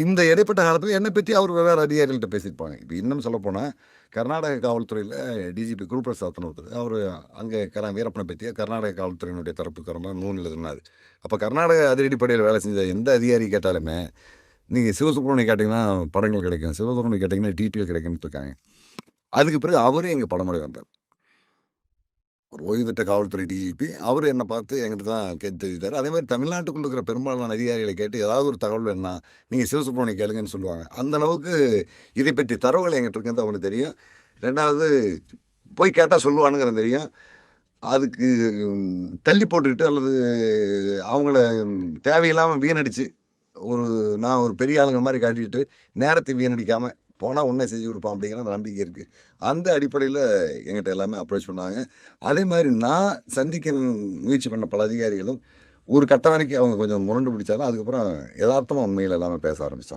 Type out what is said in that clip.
இந்த இடைப்பட்ட காலத்தில் என்னை பற்றி அவர் வேறு அதிகாரிகள்கிட்ட பேசியிருப்பாங்க. இப்போ இன்னும் சொல்லப்போனால் கர்நாடக காவல்துறையில் டிஜிபி குருபிரசாத்னு ஒருத்தர், அவர் அங்கே வீரப்பனை பற்றி கர்நாடக காவல்துறையினுடைய தரப்புக்காரமாக நூல் எழுதினார். அப்போ கர்நாடக அதிரடிப்படையில் வேலை செஞ்ச எந்த அதிகாரி கேட்டாலுமே, நீங்கள் சிவசுப்ரமணியம் கேட்டிங்கன்னா படங்கள் கிடைக்கும், சிவசுப்ரமணியம் கேட்டிங்கன்னா டீட்டெயில் கிடைக்கும்னு இருக்காங்க. அதுக்கு பிறகு அவரே எங்கள் படமுறை வந்தார். ஒரு ஓய்வு பெற்ற காவல்துறை டிஜிபி அவர் என்னை பார்த்து என்கிட்ட தான் கேட்டு தெரிவித்தார். அதே மாதிரி தமிழ்நாட்டுக்குள்ள இருக்கிற பெரும்பாலான அதிகாரிகளை கேட்டு ஏதாவது ஒரு தகவல் வேணும்னா நீங்கள் சிவசுப்ரமணியம் கேளுங்கன்னு சொல்லுவாங்க. அந்த அளவுக்கு இதை பற்றி தரவுகள் எங்கிட்ட இருக்கிறது அவனுக்கு தெரியும். ரெண்டாவது போய் கேட்டால் சொல்லுவானுங்கிறது தெரியும். அதுக்கு தள்ளி போட்டுக்கிட்டு அல்லது அவங்கள தேவையில்லாமல் வீணடிச்சு நான் ஒரு பெரிய ஆளுங்க மாதிரி காட்டிட்டு நேரத்தை வீணடிக்காமல் போனால் ஒன்றே செஞ்சு கொடுப்பான் அப்படிங்கிற நம்பிக்கை இருக்குது. அந்த அடிப்படையில் எங்கிட்ட எல்லாமே அப்ரோச் பண்ணாங்க. அதே மாதிரி நான் சந்திக்க முயற்சி பண்ண பல அதிகாரிகளும் ஒரு கட்டம் வரைக்கும் அவங்க கொஞ்சம் முரண்டு பிடிச்சாலும் அதுக்கப்புறம் யதார்த்தமாக உண்மையில் எல்லாமே பேச ஆரம்பித்தாங்க.